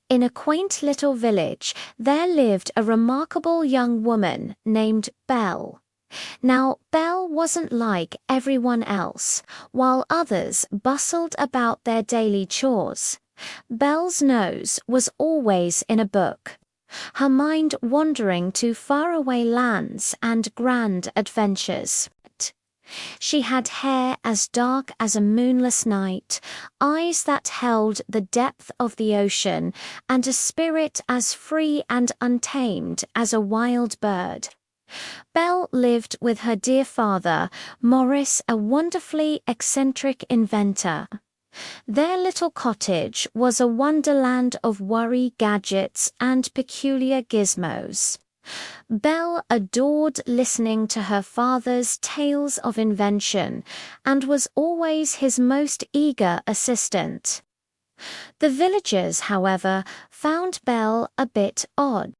In a quaint little village, there lived a remarkable young woman named Belle. Now, Belle wasn't like everyone else. While others bustled about their daily chores, Belle's nose was always in a book, her mind wandering to faraway lands and grand adventures. She had hair as dark as a moonless night, eyes that held the depth of the ocean, and a spirit as free and untamed as a wild bird. Belle lived with her dear father, Maurice, a wonderfully eccentric inventor. Their little cottage was a wonderland of worry gadgets and peculiar gizmos. Belle adored listening to her father's tales of invention and was always his most eager assistant. The villagers, however, found Belle a bit odd.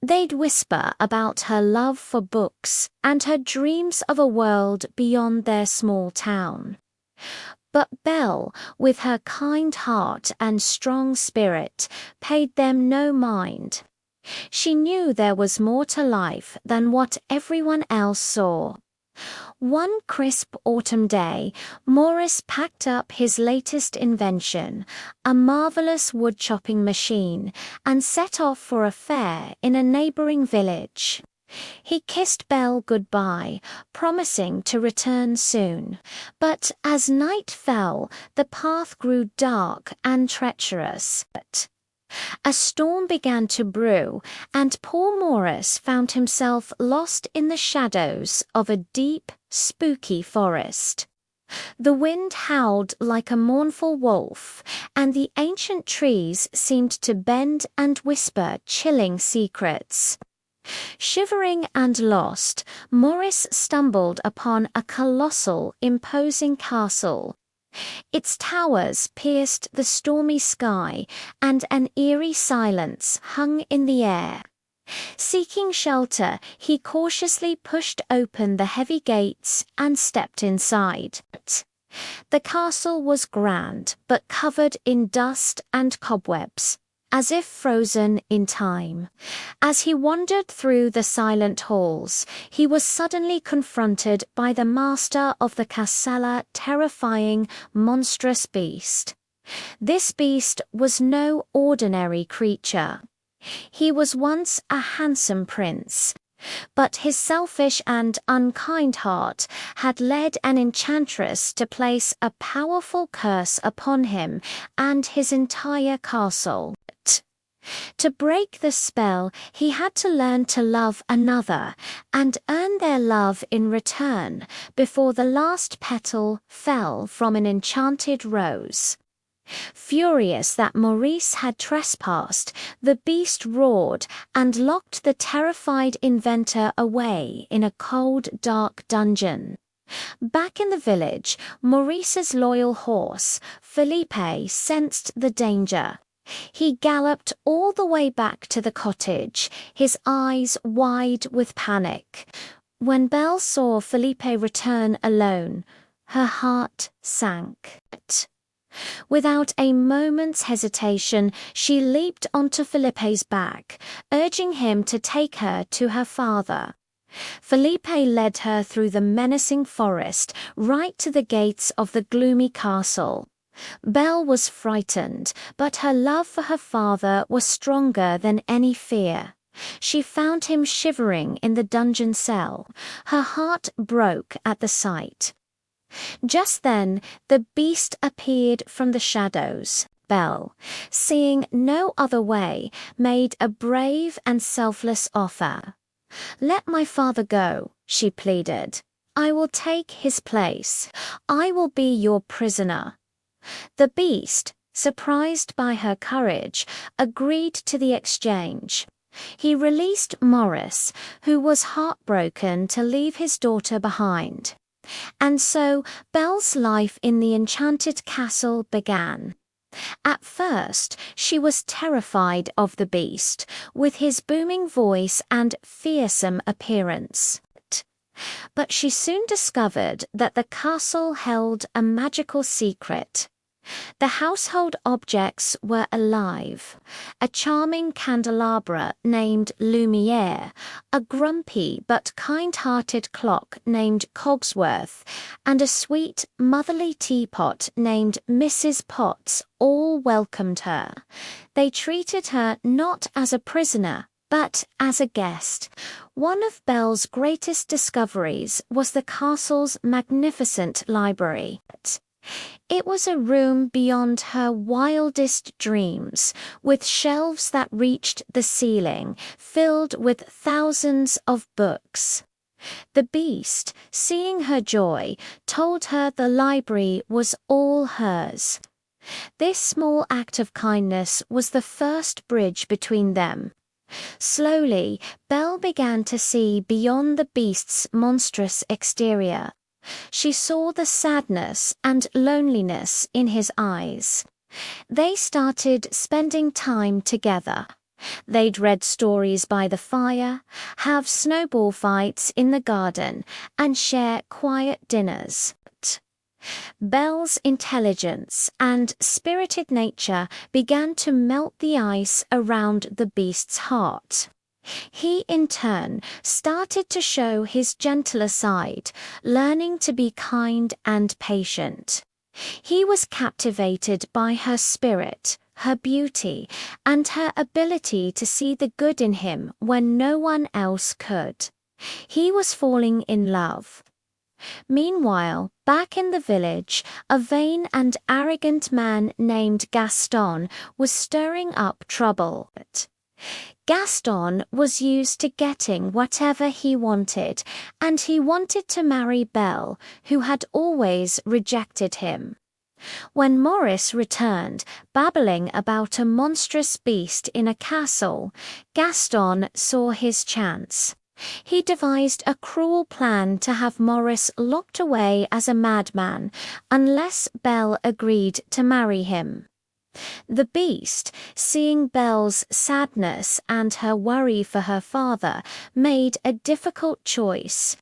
They'd whisper about her love for books and her dreams of a world beyond their small town. But Belle, with her kind heart and strong spirit, paid them no mind. She knew there was more to life than what everyone else saw. One crisp autumn day, Maurice packed up his latest invention, a marvelous wood-chopping machine, and set off for a fair in a neighboring village. He kissed Belle goodbye, promising to return soon. But as night fell, the path grew dark and treacherous. A storm began to brew, and poor Maurice found himself lost in the shadows of a deep, spooky forest. The wind howled like a mournful wolf, and the ancient trees seemed to bend and whisper chilling secrets. Shivering and lost, Maurice stumbled upon a colossal, imposing castle. Its towers pierced the stormy sky, and an eerie silence hung in the air. Seeking shelter, he cautiously pushed open the heavy gates and stepped inside. The castle was grand, but covered in dust and cobwebs, as if frozen in time. As he wandered through the silent halls, he was suddenly confronted by the master of the casella, terrifying, monstrous beast. This beast was no ordinary creature. He was once a handsome prince, but his selfish and unkind heart had led an enchantress to place a powerful curse upon him and his entire castle. To break the spell, he had to learn to love another and earn their love in return before the last petal fell from an enchanted rose. Furious that Maurice had trespassed, the beast roared and locked the terrified inventor away in a cold, dark dungeon. Back in the village, Maurice's loyal horse, Felipe, sensed the danger. He galloped all the way back to the cottage, his eyes wide with panic. When Belle saw Felipe return alone, her heart sank. Without a moment's hesitation, she leaped onto Felipe's back, urging him to take her to her father. Felipe led her through the menacing forest, right to the gates of the gloomy castle. Belle was frightened, but her love for her father was stronger than any fear. She found him shivering in the dungeon cell. Her heart broke at the sight. Just then, the beast appeared from the shadows. Belle, seeing no other way, made a brave and selfless offer. "Let my father go," she pleaded. "I will take his place. I will be your prisoner." The beast, surprised by her courage, agreed to the exchange. He released Maurice, who was heartbroken to leave his daughter behind. And so Belle's life in the enchanted castle began. At first, she was terrified of the beast, with his booming voice and fearsome appearance. But she soon discovered that the castle held a magical secret. The household objects were alive. A charming candelabra named Lumiere, a grumpy but kind-hearted clock named Cogsworth, and a sweet, motherly teapot named Mrs. Potts all welcomed her. They treated her not as a prisoner, but as a guest. One of Belle's greatest discoveries was the castle's magnificent library. It was a room beyond her wildest dreams, with shelves that reached the ceiling, filled with thousands of books. The Beast, seeing her joy, told her the library was all hers. This small act of kindness was the first bridge between them. Slowly, Belle began to see beyond the Beast's monstrous exterior. She saw the sadness and loneliness in his eyes. They started spending time together. They'd read stories by the fire, have snowball fights in the garden, and share quiet dinners. Belle's intelligence and spirited nature began to melt the ice around the Beast's heart. He, in turn, started to show his gentler side, learning to be kind and patient. He was captivated by her spirit, her beauty, and her ability to see the good in him when no one else could. He was falling in love. Meanwhile, back in the village, a vain and arrogant man named Gaston was stirring up trouble. Gaston was used to getting whatever he wanted, and he wanted to marry Belle, who had always rejected him. When Maurice returned, babbling about a monstrous beast in a castle, Gaston saw his chance. He devised a cruel plan to have Maurice locked away as a madman, unless Belle agreed to marry him. The Beast, seeing Belle's sadness and her worry for her father, made a difficult choice.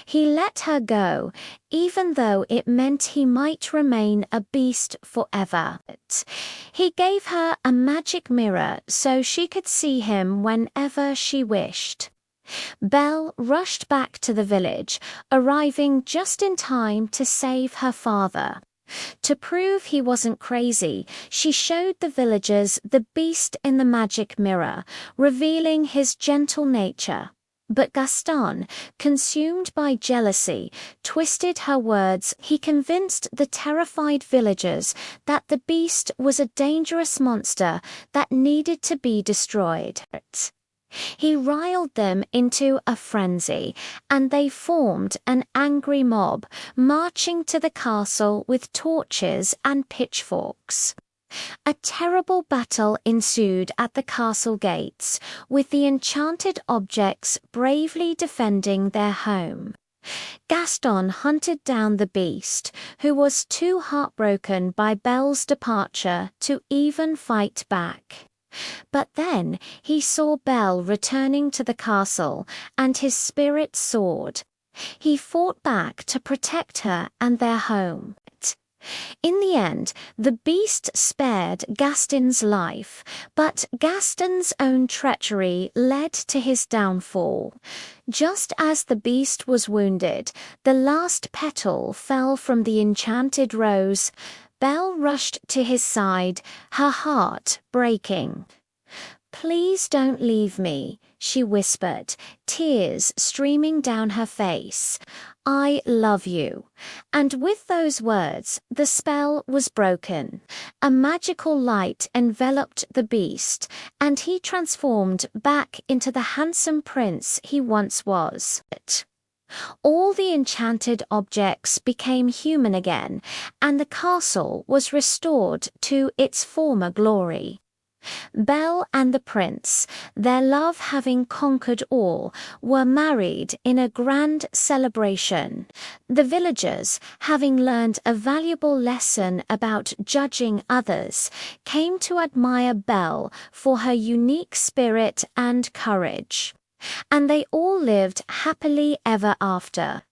He let her go, even though it meant he might remain a beast forever. He gave her a magic mirror so she could see him whenever she wished. Belle rushed back to the village, arriving just in time to save her father. To prove he wasn't crazy, she showed the villagers the Beast in the magic mirror, revealing his gentle nature. But Gaston, consumed by jealousy, twisted her words. He convinced the terrified villagers that the Beast was a dangerous monster that needed to be destroyed. He riled them into a frenzy, and they formed an angry mob, marching to the castle with torches and pitchforks. A terrible battle ensued at the castle gates, with the enchanted objects bravely defending their home. Gaston hunted down the Beast, who was too heartbroken by Belle's departure to even fight back. But then he saw Belle returning to the castle, and his spirit soared. He fought back to protect her and their home. In the end, the Beast spared Gaston's life, but Gaston's own treachery led to his downfall. Just as the Beast was wounded, the last petal fell from the enchanted rose. Belle rushed to his side, her heart breaking. "Please don't leave me," she whispered, tears streaming down her face. "I love you." And with those words, the spell was broken. A magical light enveloped the Beast, and he transformed back into the handsome prince he once was. All the enchanted objects became human again, and the castle was restored to its former glory. Belle and the prince, their love having conquered all, were married in a grand celebration. The villagers, having learned a valuable lesson about judging others, came to admire Belle for her unique spirit and courage. And they all lived happily ever after.